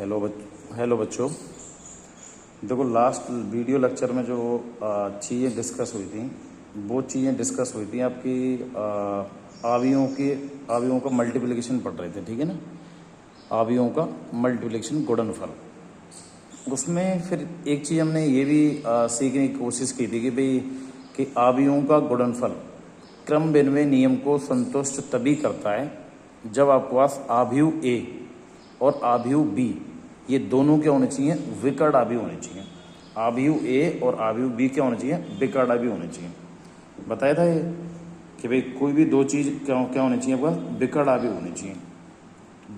Hello बच्चों। देखो, last video lecture में जो चीज़ें डिस्कस हुई थी, वो चीज़ें डिस्कस हुई थी आपकी आवियों का मल्टीप्लिकेशन पढ़ रहे थे, ठीक है ना। आवियों का मल्टीप्लिकेशन, गुणनफल। उसमें फिर एक चीज़ हमने ये भी सीखने की कोशिश की थी कि भाई कि आवियों का गुणनफल क्रम विनिमय नियम को संतुष्ट तभी करता है जब आपके पास आव्यूह ए और आव्यूह बी, ये दोनों क्या होने चाहिए? विकर्ण आव्यूह होने चाहिए। आव्यूह ए और आव्यूह बी क्या होने चाहिए? विकर्ण आव्यूह होने चाहिए। बताया था ये कि भाई कोई भी दो चीज क्या होनी चाहिए? आपका विकर्ण आव्यूह होनी चाहिए।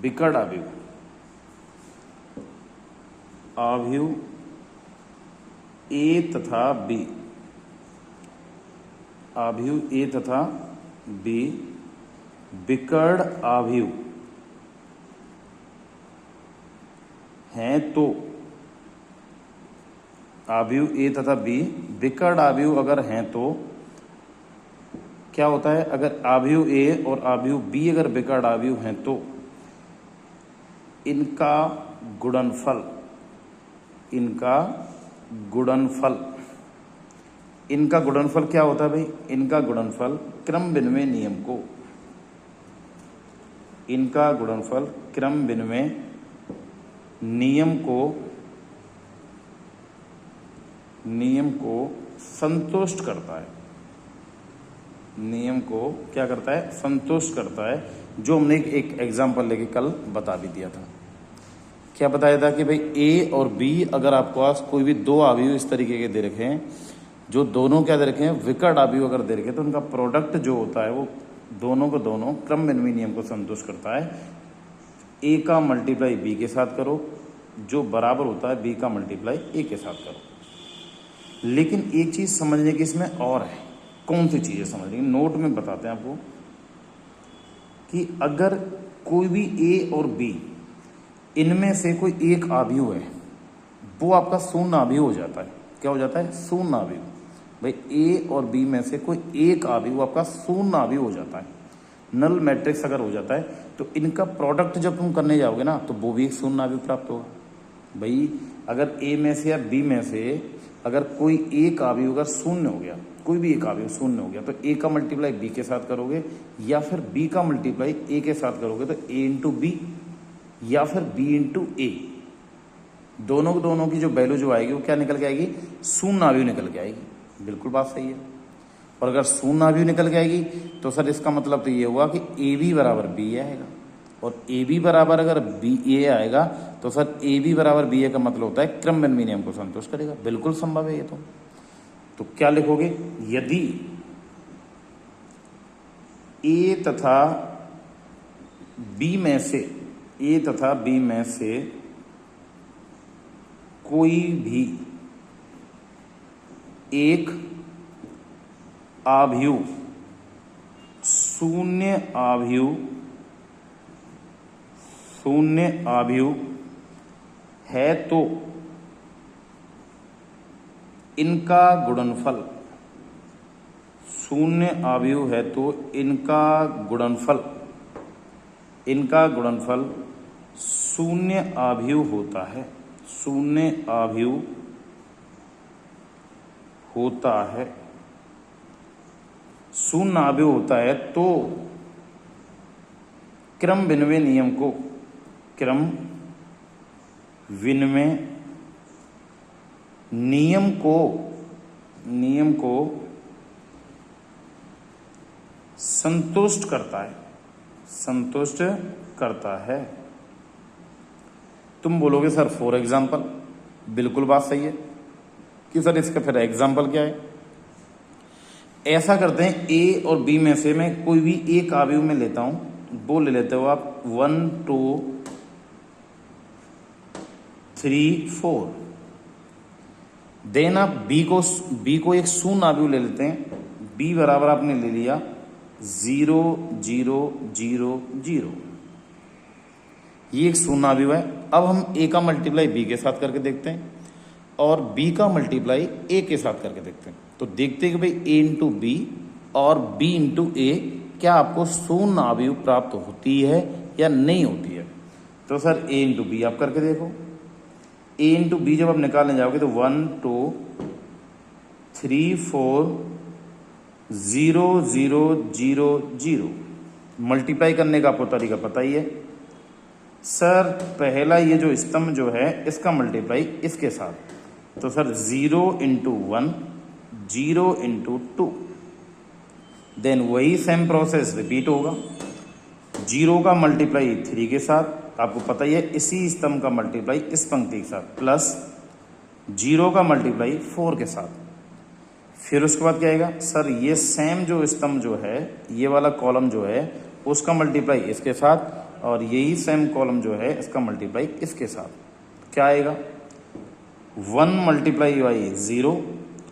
विकर्ण आव्यूह, आव्यूह ए तथा बी, आव्यूह ए तथा बी विकर्ण आव्यूह हैं तो, आव्यूह ए तथा बी विकर्ण आव्यूह अगर हैं तो क्या होता है? अगर आव्यूह ए और आव्यूह बी अगर विकर्ण आव्यूह हैं तो इनका गुणनफल, इनका गुणनफल क्या होता है भाई? इनका गुणनफल क्रम विनिमय नियम को, इनका गुणनफल क्रम विनिमय नियम को संतुष्ट करता है। नियम को क्या करता है? संतुष्ट करता है। जो हमने एक एग्जाम्पल लेके कल बता भी दिया था। क्या बताया था कि भाई ए और बी अगर आपके पास कोई भी दो आव्यूह इस तरीके के दे रखे हैं, जो दोनों क्या दे रखे हैं? विकर्ण आव्यूह अगर दे रखे हैं, तो उनका प्रोडक्ट जो होता है वो दोनों को दोनों क्रम विनिमय नियम को संतुष्ट करता है। ए का मल्टीप्लाई बी के साथ करो, जो बराबर होता है बी का मल्टीप्लाई ए के साथ करो। लेकिन एक चीज समझने की इसमें और है। कौन सी चीजें समझने की? नोट में बताते हैं आपको कि अगर कोई भी ए और बी, इनमें से कोई एक आव्यूह है, वो आपका शून्य आव्यूह हो जाता है। क्या हो जाता है? शून्य आव्यूह। भाई ए और बी में से कोई एक आव्यूह आपका शून्य आव्यूह हो जाता है। नल मैट्रिक्स अगर हो जाता है तो इनका प्रोडक्ट जब तुम करने जाओगे ना, तो वो भी एक शून्य आव्यूह प्राप्त होगा। भाई अगर ए में से या बी में से अगर कोई एक आव्यूह अगर शून्य हो गया, कोई भी एक आव्यूह शून्य हो गया, तो ए का मल्टीप्लाई बी के साथ करोगे या फिर बी का मल्टीप्लाई ए के साथ करोगे, तो ए इंटू बी या फिर बी इंटू ए, दोनों की जो वैल्यू जो आएगी वो क्या निकल के आएगी? शून्य आव्यूह निकल के आएगी। बिल्कुल बात सही है। और अगर शून्य आव्यूह निकल के आएगी तो सर इसका मतलब तो ये हुआ कि ए बी बराबर बी आएगा, और ए बी बराबर अगर बी ए आएगा तो सर ए बी बराबर बी ए का मतलब होता है क्रम विनिमय नियम को संतुष्ट करेगा। बिल्कुल संभव है ये तो क्या लिखोगे? यदि ए तथा बी में से कोई भी एक आव्यूह शून्य आव्यूह है तो इनका गुणनफल, शून्य आव्यूह है तो इनका गुणनफल शून्य आव्यूह होता है। शून्य आव्यूह होता है। शून्य आव्यूह होता है तो क्रम विनिमय नियम को संतुष्ट करता है। तुम बोलोगे सर फॉर एग्जाम्पल। बिल्कुल बात सही है कि सर इसका फिर एग्जाम्पल क्या है? ऐसा करते हैं, ए और बी में से मैं कोई भी एक आव्यूह में लेता हूं, वो ले लेते हो आप 1 2 3 4। देन आप बी को एक शून्य आव्यूह ले लेते हैं। बी बराबर आपने ले लिया 0 0 0 0, ये एक शून्य आव्यूह है। अब हम ए का मल्टीप्लाई बी के साथ करके देखते हैं और बी का मल्टीप्लाई ए के साथ करके देखते हैं। तो देखते हैं कि भाई ए इंटू बी और बी इंटू ए क्या आपको शून्य आव्यूह प्राप्त होती है या नहीं होती है। तो तो सर ए इंटू बी आप करके देखो। ए इंटू बी जब आप निकालने जाओगे तो 1 2 3 4 0 0 0 0 मल्टीप्लाई करने का आपको तरीका पता ही है। सर पहला ये जो स्तंभ जो है इसका मल्टीप्लाई इसके साथ, तो सर 0 इंटू 1 0 इंटू 2, देन वही सेम प्रोसेस रिपीट होगा। 0 का मल्टीप्लाई 3 के साथ, आपको पता ही है इसी स्तंभ का मल्टीप्लाई इस पंक्ति के साथ, प्लस 0 का मल्टीप्लाई 4 के साथ। फिर उसके बाद क्या आएगा सर, ये सेम जो स्तंभ जो है ये वाला कॉलम जो है उसका मल्टीप्लाई इसके साथ, और यही सेम कॉलम जो है इसका मल्टीप्लाई इसके साथ। क्या आएगा 1 मल्टीप्लाई बाई 0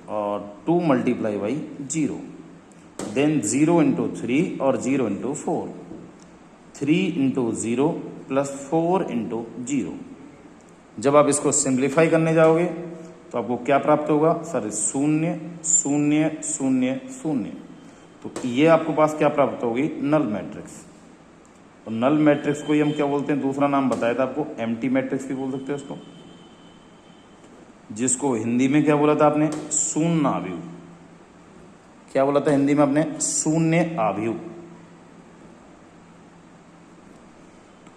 और 2 मल्टीप्लाई बाई 0, देन 0 इंटू 3 और 0 इंटू 4, 3 इंटू 0 प्लस 4 इंटू 0। जब आप इसको सिंप्लीफाई करने जाओगे तो आपको क्या प्राप्त होगा सर 0 0 0 0। तो ये आपको पास क्या प्राप्त होगी नल मैट्रिक्स। और नल मैट्रिक्स को ही हम क्या बोलते हैं, दूसरा नाम बताया था आपको, एम्प्टी मैट्रिक्स भी बोल सकते हैं उसको, जिसको हिंदी में क्या बोला था आपने शून्य आव्यूह। क्या बोला था हिंदी में आपने शून्य आव्यूह।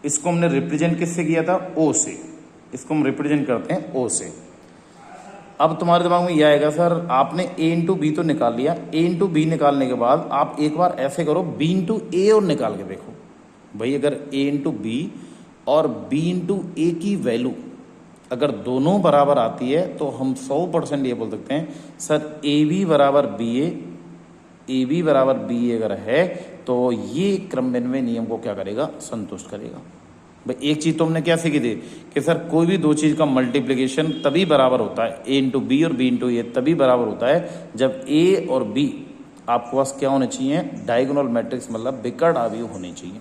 इसको हमने रिप्रेजेंट किससे किया था ओ से, इसको हम रिप्रेजेंट करते हैं ओ से। अब तुम्हारे दिमाग में यह आएगा सर आपने ए इंटू बी तो निकाल लिया, ए इंटू बी निकालने के बाद आप एक बार ऐसे करो बी इंटू ए और निकाल के देखो। भाई अगर ए इंटू बी और बी इंटू ए की वैल्यू अगर दोनों बराबर आती है तो हम 100% ये बोल सकते हैं सर ए बी बराबर बी ए बराबर बी अगर है तो ये क्रमबेनवे नियम को क्या करेगा संतुष्ट करेगा। भाई एक चीज़ तो हमने क्या सीखी थी कि सर कोई भी दो चीज़ का मल्टीप्लिकेशन तभी बराबर होता है, ए इंटू बी और बी इंटू ए तभी बराबर होता है जब ए और बी आपके पास क्या होने चाहिए डायगोनल मैट्रिक्स, मतलब विकर्ण आव्यूह होने चाहिए।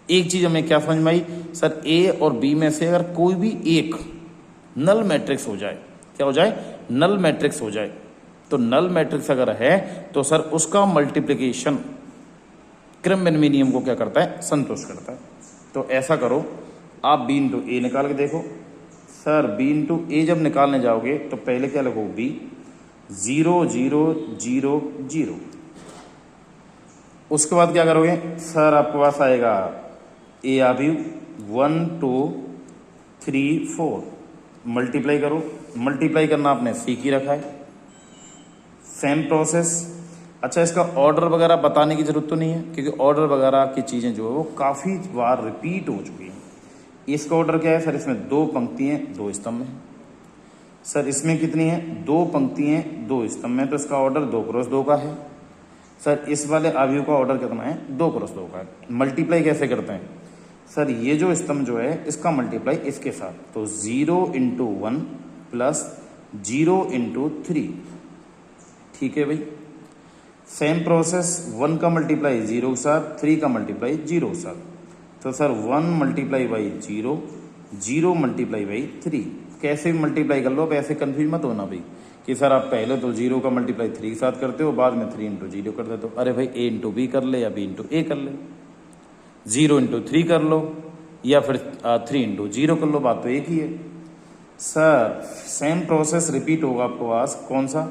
एक चीज़ हमें क्या समझ में आई सर ए और बी में से अगर कोई भी एक नल मैट्रिक्स हो जाए, क्या हो जाए नल मैट्रिक्स हो जाए, तो नल मैट्रिक्स अगर है तो सर उसका मल्टीप्लिकेशन क्रमबेनवे नियम को क्या करता है संतुष्ट करता है। तो ऐसा करो आप बी इंटू ए निकाल के देखो। सर बी इंटू ए जब निकालने जाओगे तो पहले क्या लगो बी 0 0 0 0। उसके बाद क्या करोगे सर आपके पास आएगा ए आव्यूह 1 2 3 4, मल्टीप्लाई करो। मल्टीप्लाई करना आपने सीख ही रखा है, सेम प्रोसेस। अच्छा इसका ऑर्डर वगैरह बताने की जरूरत तो नहीं है क्योंकि ऑर्डर वगैरह की चीज़ें जो है वो काफ़ी बार रिपीट हो चुकी हैं। इसका ऑर्डर क्या है सर, इसमें 2 पंक्तियाँ 2 स्तंभ हैं। सर इसमें कितनी है 2 पंक्तियाँ 2 स्तंभ हैं, तो इसका ऑर्डर 2 क्रॉस 2 का है। सर इस वाले आव्यूह का ऑर्डर कितना है 2 क्रॉस 2 का है। मल्टीप्लाई कैसे करते हैं सर, ये जो स्तंभ जो है इसका मल्टीप्लाई इसके साथ, तो 0 इंटू 1 प्लस 0 इंटू 3। ठीक है भाई, सेम प्रोसेस 1 का मल्टीप्लाई 0 के साथ, 3 का मल्टीप्लाई 0 के साथ, तो sir 1 multiply by 0 0 multiply by 3। कैसे भी मल्टीप्लाई कर लो, अब ऐसे कन्फ्यूज मत होना भाई कि सर आप पहले तो 0 का मल्टीप्लाई 3 के साथ करते हो, बाद में 3 इंटू 0 कर देते हो। अरे भाई ए इंटू बी कर ले या बी इंटू ए कर ले, 0 इंटू 3 कर लो या फिर 3 इंटू 0 कर लो, बात तो एक ही है। सर सेम प्रोसेस रिपीट होगा आपके पास, कौन सा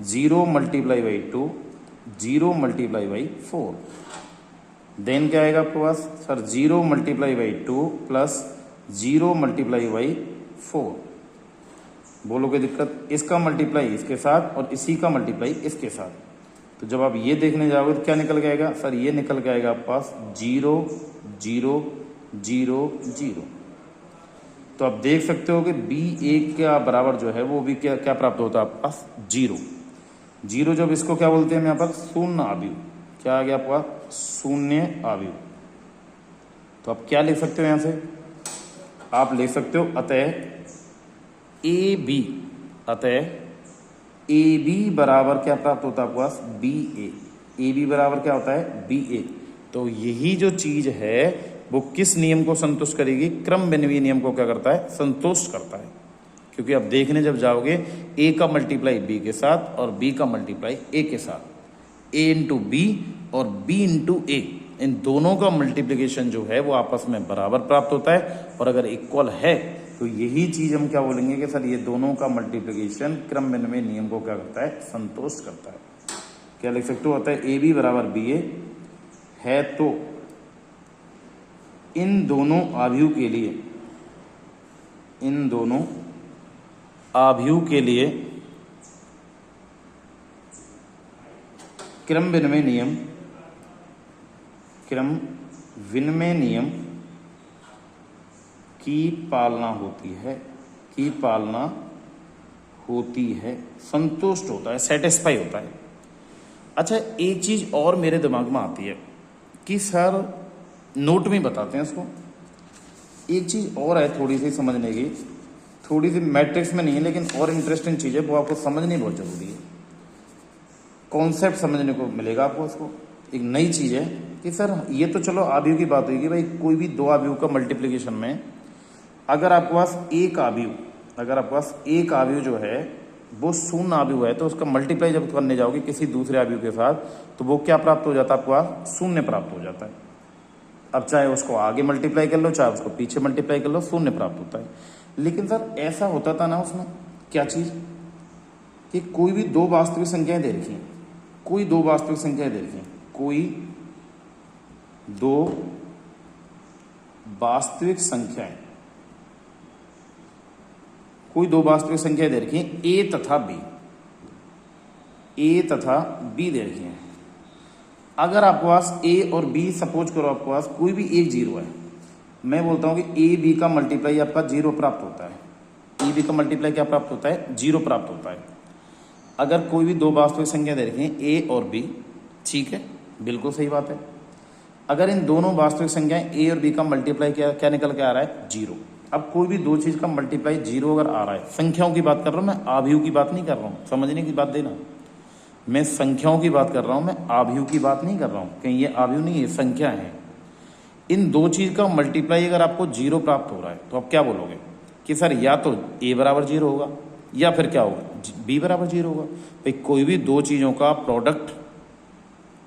0 multiply by 2 0 multiply by 4, then क्या आएगा आपके पास sir 0 multiply by 2 plus 0 multiply by 4। बोलोगे दिक्कत, इसका मल्टीप्लाई इसके साथ और इसी का मल्टीप्लाई इसके साथ। तो जब आप ये देखने जाओगे तो क्या निकल के आएगा सर, ये निकल के आएगा आपके पास 0 0 0 0। तो आप देख सकते हो कि बी ए का बराबर जो है वो भी क्या क्या प्राप्त होता है आपके पास 0 0। जब इसको क्या बोलते हैं यहाँ पर शून्य आव्यूह, क्या आ गया आपका शून्य आव्यूह। तो आप क्या लिख सकते हो यहाँ से, आप लिख सकते हो अतः ए बी, अतः ए बी बराबर क्या प्राप्त होता है आपके पास बी ए बी बराबर क्या होता है बी ए। तो यही जो चीज है वो किस नियम को संतुष्ट करेगी, क्रमबेनवी नियम को क्या करता है संतुष्ट करता है। क्योंकि आप देखने जब जाओगे ए का मल्टीप्लाई बी के साथ और बी का मल्टीप्लाई ए के साथ, ए इंटू बी और बी इंटू ए, इन दोनों का मल्टीप्लिकेशन जो है वो आपस में बराबर प्राप्त होता है, और अगर इक्वल है तो यही चीज हम क्या बोलेंगे कि सर ये दोनों का मल्टीप्लिकेशन क्रम विनिमय नियम को क्या करता है, संतुष्ट करता है। क्या लिख सकते हो, होता है ए बी बराबर बी ए है तो इन दोनों आव्यूह के लिए, इन दोनों आव्यूह के लिए क्रम विनिमय नियम, क्रम विनिमय नियम की पालना होती है, की पालना होती है, संतुष्ट होता है, सेटिस्फाई होता है। अच्छा, एक चीज और मेरे दिमाग में आती है कि सर नोट में बताते हैं इसको, एक चीज और है थोड़ी सी समझने की, थोड़ी सी मैट्रिक्स में नहीं है लेकिन और इंटरेस्टिंग चीज है, वो आपको समझनी बहुत जरूरी है, कॉन्सेप्ट समझने को मिलेगा आपको उसको। एक नई चीज है कि सर ये तो चलो आव्यूह की बात हुई कि भाई कोई भी दो आव्यूह का मल्टीप्लिकेशन में अगर आपके पास एक आव्यूह, अगर आपके पास एक आव्यूह जो है वो शून्य आव्यूह है तो उसका मल्टीप्लाई जब करने जाओगे किसी दूसरे आव्यूह के साथ तो वो क्या प्राप्त हो जाता है, आपको पास शून्य प्राप्त हो जाता है। अब चाहे उसको आगे मल्टीप्लाई कर लो चाहे उसको पीछे मल्टीप्लाई कर लो, शून्य प्राप्त होता है। लेकिन सर ऐसा होता था ना उसमें, क्या चीज कि कोई भी दो वास्तविक संख्याएं दे रखी हैं, कोई दो वास्तविक संख्याएं दे रखी हैं, कोई दो वास्तविक संख्याएं, कोई दो वास्तविक संख्याएं दे रखी हैं ए तथा बी, ए तथा बी दे रखी हैं। अगर आपके पास ए और बी, सपोज करो आपके पास कोई भी एक जीरो है, मैं बोलता हूं कि ए बी का मल्टीप्लाई आपका जीरो प्राप्त होता है, ए बी का मल्टीप्लाई क्या प्राप्त होता है, जीरो प्राप्त होता है। अगर कोई भी दो वास्तविक संख्या दे रखी हैं ए और बी, ठीक है, बिल्कुल सही बात है। अगर इन दोनों वास्तविक संख्याएं ए और बी का मल्टीप्लाई क्या निकल के आ रहा है, जीरो। अब कोई भी दो चीज का मल्टीप्लाई जीरो अगर आ रहा है, संख्याओं की बात कर रहा हूं मैं, आव्यूह की बात नहीं कर रहा हूं, समझने की बात देना, मैं संख्याओं की बात कर रहा हूं, मैं आव्यूह की बात नहीं कर रहा हूं, कहीं ये आव्यूह नहीं है, संख्या है। इन दो चीज का मल्टीप्लाई अगर आपको जीरो प्राप्त हो रहा है तो आप क्या बोलोगे कि सर या तो ए बराबर जीरो होगा या फिर क्या होगा, बी बराबर जीरो होगा। भाई कोई भी दो चीजों का प्रोडक्ट,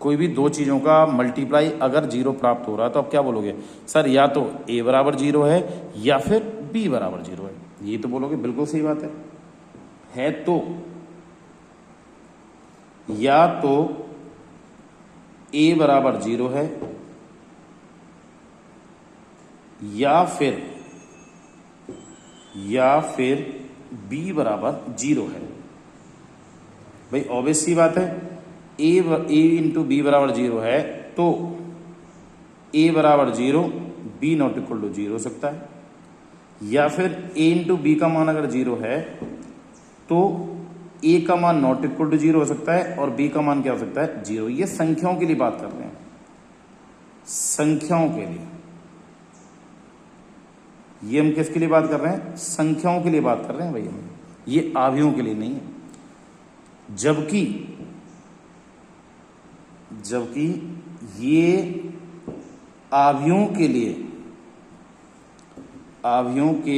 कोई भी दो चीजों का मल्टीप्लाई अगर जीरो प्राप्त हो रहा है तो आप क्या बोलोगे, सर या तो ए बराबर जीरो है या फिर बी बराबर जीरो है, ये तो बोलोगे, बिल्कुल सही बात है तो या तो ए बराबर जीरो है या फिर बी बराबर जीरो है। भाई ऑब्वियस सी बात है, ए इंटू बी बराबर जीरो है तो ए बराबर zero, B not equal to zero हो सकता है, या फिर ए इंटू बी का मान अगर जीरो है तो ए का मान नॉट इक्वल टू जीरो हो सकता है और बी का मान क्या हो सकता है, जीरो। ये संख्याओं के लिए बात कर रहे हैं, संख्याओं के लिए, ये हम किसके लिए बात कर रहे हैं, संख्याओं के लिए बात कर रहे हैं भाई हम, ये आव्यूहों के लिए नहीं है। जबकि ये आव्यूहों के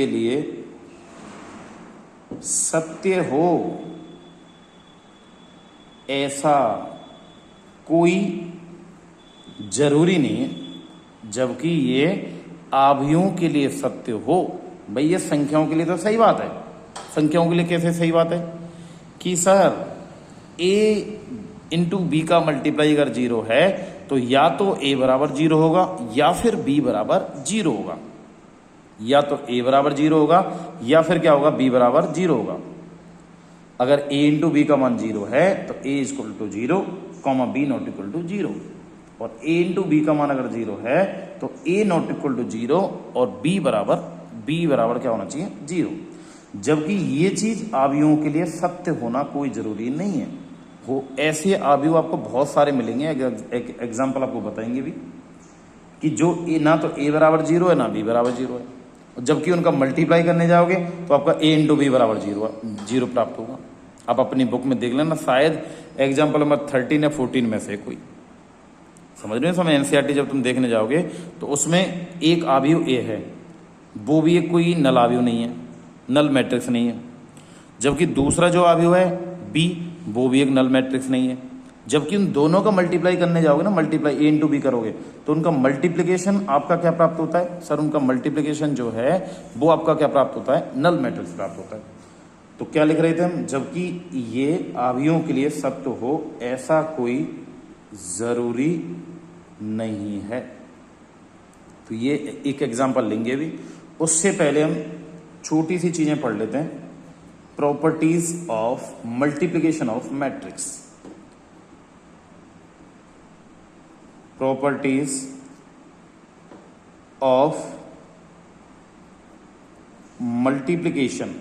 लिए सत्य हो ऐसा कोई जरूरी नहीं है, जबकि ये आव्यूहों के लिए सत्य हो। भाई ये संख्याओं के लिए तो सही बात है, संख्याओं के लिए कैसे सही बात है कि सर ए इंटू बी का मल्टीप्लाई अगर जीरो है तो या तो ए बराबर जीरो होगा या फिर बी बराबर जीरो होगा, या तो ए बराबर जीरो होगा या फिर क्या होगा, बी बराबर जीरो होगा। अगर ए इंटू बी का मान जीरो है तो A equal to zero comma B not equal to zero, और ए इंटू बी का मान अगर जीरो है तो ए नॉट इक्वल टू जीरो और बी बराबर क्या होना चाहिए, जीरो। जबकि ये चीज आव्यूहों के लिए सत्य होना कोई जरूरी नहीं है। वो ऐसे आव्यूह आपको बहुत सारे मिलेंगे, एक एग्जाम्पल आपको बताएंगे भी कि जो ना तो ए बराबर जीरो है ना बी बराबर जीरो है, जबकि उनका मल्टीप्लाई करने जाओगे तो आपका ए इंटू बी बराबर जीरो प्राप्त होगा। आप अपनी बुक में देख लेना, शायद एग्जाम्पल नंबर 13 या 14 में से कोई, समझ रहे हो समय एनसीईआरटी जब तुम देखने जाओगे तो उसमें एक आव्यूह ए है, वो भी एक कोई नल आव्यूह नहीं है, नल मैट्रिक्स नहीं है। जबकि दूसरा जो आव्यूह है बी, वो भी एक नल मैट्रिक्स नहीं है। जबकि उन दोनों का मल्टीप्लाई करने जाओगे ना, मल्टीप्लाई ए इंटू बी करोगे तो उनका मल्टीप्लिकेशन आपका क्या प्राप्त होता है सर? उनका मल्टीप्लिकेशन जो है वो आपका क्या प्राप्त होता है? नल मैट्रिक्स प्राप्त होता है। तो क्या लिख रहे थे हम? जबकि ये आवियों के लिए सत्य हो ऐसा कोई जरूरी नहीं है। तो ये एक एग्जांपल लेंगे भी, उससे पहले हम छोटी सी चीजें पढ़ लेते हैं। Properties of multiplication of matrix. Properties of multiplication,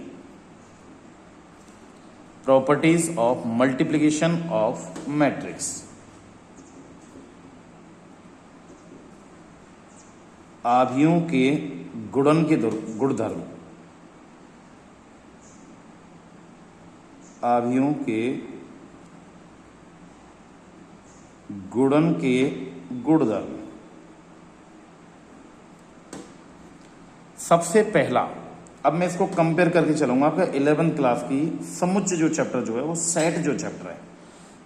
properties of multiplication of matrix. आवियों के गुणन के गुणधर्म, आवियों के गुणन के गुणधर्म। सबसे पहला, अब मैं इसको कंपेयर करके चलूंगा आपका 11th क्लास की समुच्चय जो चैप्टर जो है वो सेट जो चैप्टर है,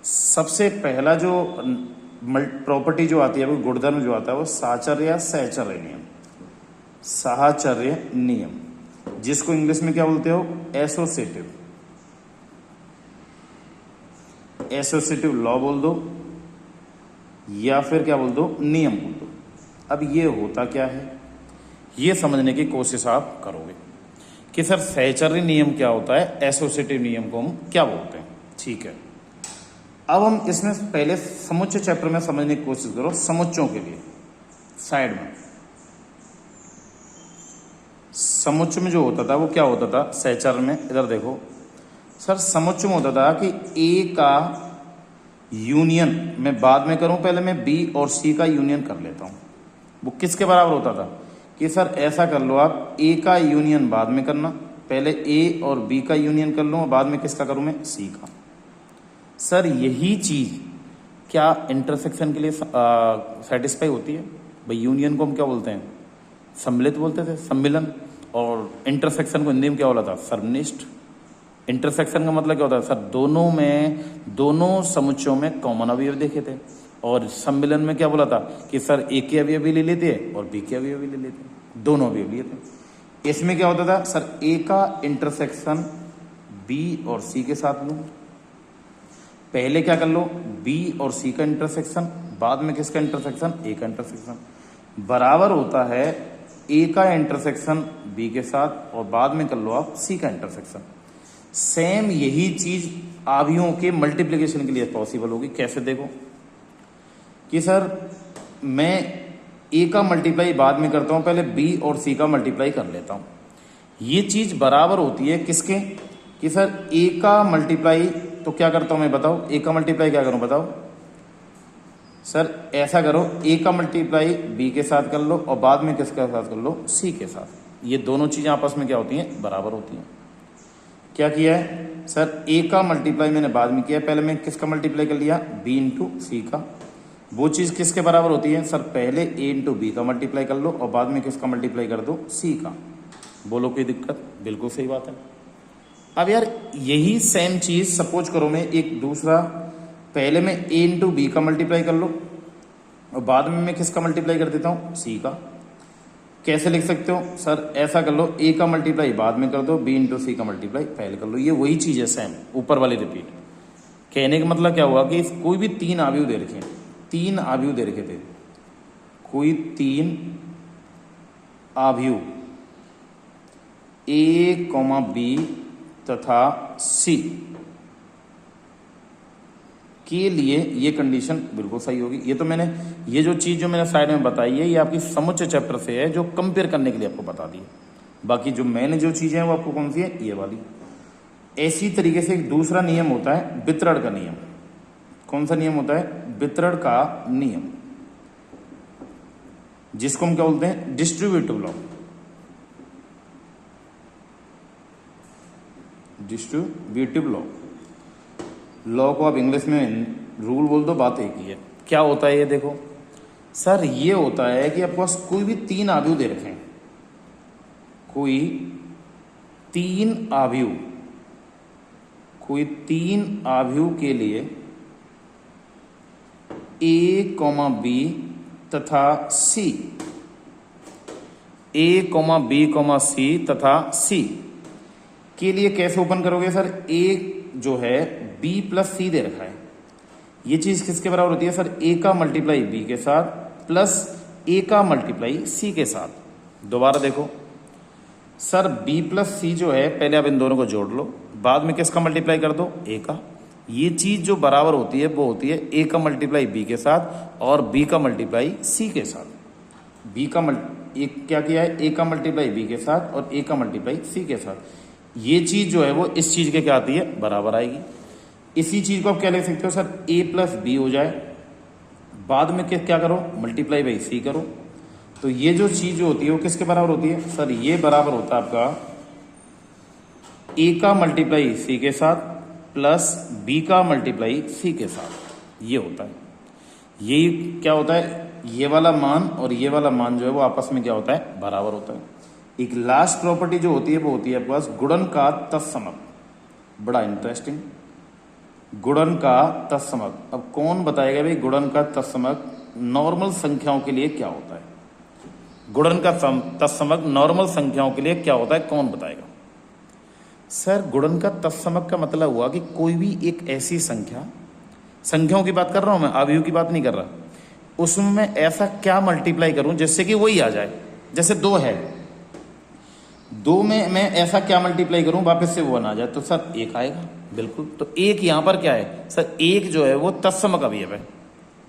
सबसे पहला जो प्रॉपर्टी जो आती है वो गुणधर्म जो आता है वो साहचर्य या सहचर्य नियम, साहचर्य नियम, जिसको इंग्लिश में क्या बोलते हो? एसोसिएटिव, एसोसिएटिव लॉ बोल दो या फिर क्या बोल दो? नियम बोल दो। अब ये होता क्या है ये समझने की कोशिश आप करोगे कि सर सहचर्य नियम क्या होता है, एसोसिएटिव नियम को हम क्या बोलते हैं। ठीक है, अब हम इसमें पहले समुच्चय चैप्टर में समझने की कोशिश करो। समुच्चयों के लिए साइड में, समुच्चय में जो होता था वो क्या होता था सहचर्य में? इधर देखो सर, समुच्चय में होता था कि ए का यूनियन मैं बाद में करूं, पहले मैं बी और सी का यूनियन कर लेता हूं। वो किसके बराबर होता था कि सर ऐसा कर लो आप, ए का यूनियन बाद में करना, पहले ए और बी का यूनियन कर लो, बाद में किसका करूं मैं? सी का। सर यही चीज क्या इंटरसेक्शन के लिए सेटिस्फाई होती है? भाई यूनियन को हम क्या बोलते हैं? सम्मिलित बोलते थे, सम्मिलन। और इंटरसेक्शन को हिंदी में क्या बोला था? सर्वनिष्ठ। इंटरसेक्शन का मतलब क्या होता है सर? दोनों में, दोनों समुच्चयों में कॉमन अवयव देखे थे। और सम्मिलन में क्या बोला था कि सर ए के अवयव भी ले लेते और बी के अवयव भी ले लेते, दोनों अवयव लिए थे। इसमें क्या होता था सर? ए का इंटरसेक्शन बी और सी के साथ लूं, पहले क्या कर लो? बी और सी का इंटरसेक्शन, बाद में किसका इंटरसेक्शन? ए का इंटरसेक्शन, बराबर होता है ए का इंटरसेक्शन बी के साथ और बाद में कर लो आप सी का इंटरसेक्शन। सेम यही चीज आवियों के मल्टीप्लिकेशन के लिए पॉसिबल होगी। कैसे? देखो कि सर मैं ए का मल्टीप्लाई बाद में करता हूं, पहले बी और सी का मल्टीप्लाई कर लेता हूं। ये चीज बराबर होती है किसके? कि सर ए का मल्टीप्लाई, तो क्या करता हूं मैं बताओ? ए का मल्टीप्लाई क्या करूं बताओ? सर ऐसा करो, ए का मल्टीप्लाई बी के साथ कर लो और बाद में किसके साथ कर लो? सी के साथ। ये दोनों चीजें आपस में क्या होती हैं? बराबर होती हैं। क्या किया है सर? ए का मल्टीप्लाई मैंने बाद में किया, पहले मैं किसका मल्टीप्लाई कर लिया? बी इंटू सी का। वो चीज किसके बराबर होती है सर? पहले ए इंटू बी का मल्टीप्लाई कर लो और बाद में किसका मल्टीप्लाई कर दो? सी का। बोलो कोई दिक्कत? बिल्कुल सही बात है। अब यार यही सेम चीज सपोज करो मैं एक दूसरा, पहले मैं ए इंटू बी का मल्टीप्लाई कर लो और बाद में मैं किसका मल्टीप्लाई कर देता हूं? सी का। कैसे लिख सकते हो सर? ऐसा कर लो, ए का मल्टीप्लाई बाद में कर दो, बी इंटू सी का मल्टीप्लाई पहले कर लो। ये वही चीज है सेम, ऊपर वाली रिपीट। कहने का मतलब क्या हुआ कि कोई भी तीन आव्यूह दे रखे, तीन आव्यूह दे रखे थे, कोई तीन आव्यूह ए कॉमा बी तथा सी के लिए ये कंडीशन बिल्कुल सही होगी। ये तो मैंने, ये जो चीज जो मैंने साइड में बताई है ये आपकी समुच्चय चैप्टर से है, जो कंपेयर करने के लिए आपको बता दी है। बाकी जो मैंने जो चीजें हैं वो आपको कौन सी है? ये वाली। ऐसी तरीके से एक दूसरा नियम होता है वितरण का नियम। कौन सा नियम होता है? वितरण का नियम, जिसको हम क्या बोलते हैं? Distributive law. डिस्ट्रीब्यूटिव लॉ को आप इंग्लिश में रूल बोल दो, बात एक ही है। क्या होता है ये देखो सर, ये होता है कि आपके पास कोई भी तीन आव्यूह दे रखे हैं, कोई तीन आव्यूह, कोई तीन आव्यूह के लिए ए कॉमा बी तथा सी, ए कॉमा बी कॉमा सी तथा सी के लिए कैसे ओपन करोगे सर? ए जो है बी प्लस सी दे रखा है, ये चीज किसके बराबर होती है सर? ए का मल्टीप्लाई बी के साथ प्लस ए का मल्टीप्लाई सी के साथ। दोबारा देखो सर, बी प्लस सी जो है पहले आप इन दोनों को जोड़ लो, बाद में किसका मल्टीप्लाई कर दो? ए का। ये चीज जो बराबर होती है वो होती है ए का मल्टीप्लाई बी के साथ और बी का मल्टीप्लाई सी के साथ। बी का क्या किया है? ए का मल्टीप्लाई बी के साथ और ए का मल्टीप्लाई सी के साथ। ये चीज जो है वो इस चीज के क्या आती है? बराबर आएगी। इसी चीज को आप क्या लिख सकते हो सर? ए प्लस बी हो जाए, बाद में क्या करो? मल्टीप्लाई बाई सी करो। तो ये जो चीज होती है वो किसके बराबर होती है सर? ये बराबर होता है आपका ए का मल्टीप्लाई सी के साथ प्लस बी का मल्टीप्लाई सी के साथ। ये होता है, यही क्या होता है? ये वाला मान और ये वाला मान जो है वो आपस में क्या होता है? बराबर होता है। एक लास्ट प्रॉपर्टी जो होती है वो होती है आपके पास गुणन का तत्समक। बड़ा इंटरेस्टिंग, गुणन का तत्समक। अब कौन बताएगा भाई गुणन का तत्समक नॉर्मल संख्याओं के लिए क्या होता है? गुणन का तत्समक नॉर्मल संख्याओं के लिए क्या होता है? कौन बताएगा? सर, गुणन का तत्समक का मतलब हुआ कि कोई भी एक ऐसी संख्या, संख्याओं की बात कर रहा हूं मैं, अवयव की बात नहीं कर रहा, उसमें मैं ऐसा क्या मल्टीप्लाई करूं जिससे कि वही आ जाए। जैसे 2 है, 2 में मैं ऐसा क्या मल्टीप्लाई करूं वापस से वो ना आ जाए? तो सर 1 आएगा, बिल्कुल। तो 1 यहां पर क्या है सर? 1 जो है वो तत्समक अवयव है।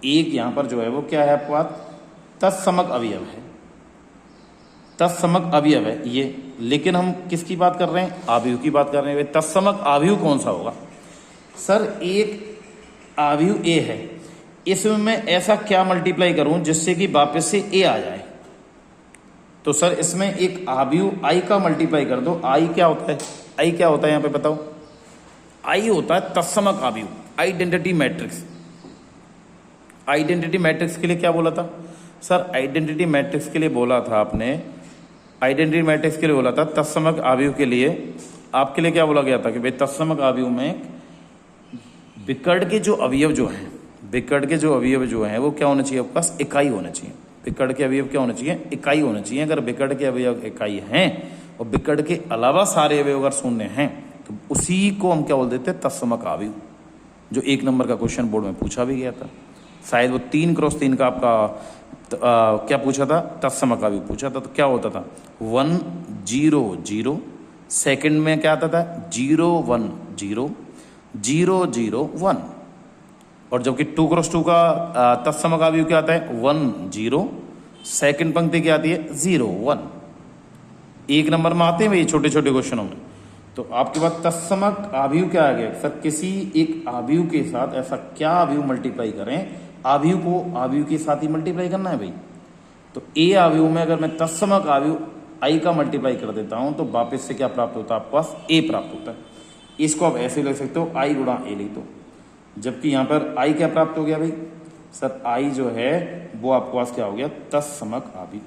1 यहां पर जो है वो क्या है आपके पास? तत्समक अवयव है, तत्समक अवयव है ये। लेकिन हम किसकी बात कर रहे हैं? अवयव की बात कर रहे हैं। तत्समक अवयव कौन सा होगा सर? एक अवयव ए है, इसमें मैं ऐसा क्या मल्टीप्लाई करूं जिससे कि वापस से ए आ जाए? तो सर इसमें एक अवयव आई का मल्टीप्लाई कर दो। आई क्या होता है? आई क्या होता है यहां पे बताओ? आई होता है तत्समक अवयव, आइडेंटिटी मैट्रिक्स। आइडेंटिटी मैट्रिक्स के लिए क्या बोला था सर? आइडेंटिटी मैट्रिक्स के लिए बोला था आपने, आइडेंटिटी मैट्रिक्स के लिए बोला था तत्समक अवयव के लिए आपके लिए क्या बोला गया था कि भाई तत्समक अवयव में विकर्ण के जो अवयव जो हैं, विकर्ण के जो अवयव जो हैं वो क्या होना चाहिए? आपके पास इकाई होना चाहिए। विकर्ण के अवयव क्या होना चाहिए? इकाई होना चाहिए। अगर विकर्ण के अवयव इकाई हैं और विकर्ण के अलावा सारे अवयव अगर शून्य हैं तो उसी को हम क्या बोल देते हैं? तत्समक अवयव। जो 1 नंबर का क्वेश्चन बोर्ड में पूछा भी गया था, शायद वो 3x3 का आपका क्या पूछा था? तत्समक अवयव पूछा था। तो क्या होता था? 1 0 0, सेकंड में क्या आता था? 0 1 0 0 0 1। और जबकि 2x2 का तत्समक अवयव क्या आता है? 1 0, सेकंड पंक्ति क्या आती है? 0 1। 1 नंबर में आते हैं भाई छोटे छोटे क्वेश्चनों में। तो आपके पास तत्समक अवयव क्या आ गया सर? किसी एक अवयव के साथ ऐसा क्या अवयव मल्टीप्लाई करें? अवयव को अवयव के साथ ही मल्टीप्लाई करना है भाई। तो ए अवयव में अगर मैं तत्समक अवयव आई का मल्टीप्लाई कर देता हूं तो वापस से क्या प्राप्त होता है? आपके पास ए प्राप्त होता है। इसको आप ऐसे लिख सकते हो, आई गुणा ए लिख दो। जबकि यहां पर आई क्या प्राप्त हो गया भाई सर? आई जो है वो आपके पास क्या हो गया? तत्समक अवयव।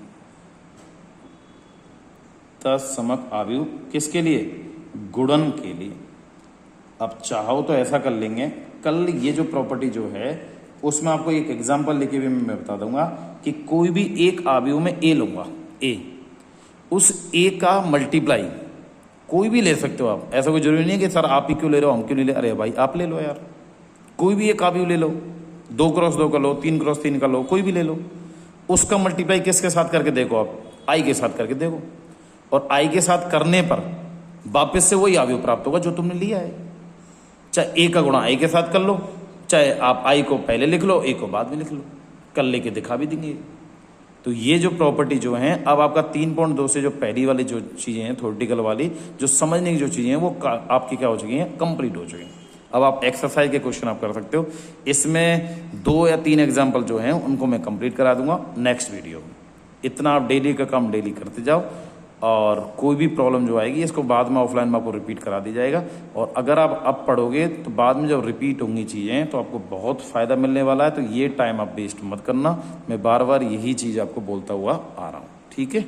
तत्समक अवयव किसके लिए? गुणन के लिए। अब चाहो तो ऐसा कर लेंगे, कल ये जो प्रॉपर्टी जो है उसमें आपको एक एग्जांपल लेके भी मैं बता दूंगा कि कोई भी एक अवयव में ए लूंगा, ए, उस ए का मल्टीप्लाई कोई भी ले सकते हो आप। ऐसा कोई जरूरी नहीं है कि सर आप ही क्यों ले रहे हो, हम क्यों नहीं ले। अरे भाई आप ले लो यार, कोई भी एक अवयव ले लो, 2x2 का लो, 3x3 का लो, कोई भी ले लो। उसका मल्टीप्लाई किसके साथ करके देखो आप? आई के साथ करके देखो, और आई के साथ करने पर वापस से वही अवयव प्राप्त होगा जो तुमने लिया है। चाहे ए का गुणा आई के साथ कर लो, चाहे आप आई को पहले लिख लो, ए को बाद में लिख लो, कल लेके दिखा भी देंगे। तो ये जो प्रॉपर्टी जो है, अब आपका 3.2 से जो पहली वाली जो चीजें हैं थ्योरेटिकल वाली, जो समझने की जो चीजें हैं वो आपकी क्या हो चुकी हैं? कंप्लीट हो चुकी हैं। अब आप एक्सरसाइज के क्वेश्चन आप कर सकते हो। इसमें 2 या 3 एग्जाम्पल जो हैं उनको मैं कंप्लीट करा दूंगा नेक्स्ट वीडियो में। इतना आप डेली का काम डेली करते जाओ, और कोई भी प्रॉब्लम जो आएगी इसको बाद में ऑफलाइन में आपको रिपीट करा दी जाएगा। और अगर आप अब पढ़ोगे तो बाद में जब रिपीट होंगी चीज़ें तो आपको बहुत फ़ायदा मिलने वाला है। तो ये टाइम आप वेस्ट मत करना, मैं बार बार यही चीज़ आपको बोलता हुआ आ रहा हूँ, ठीक है।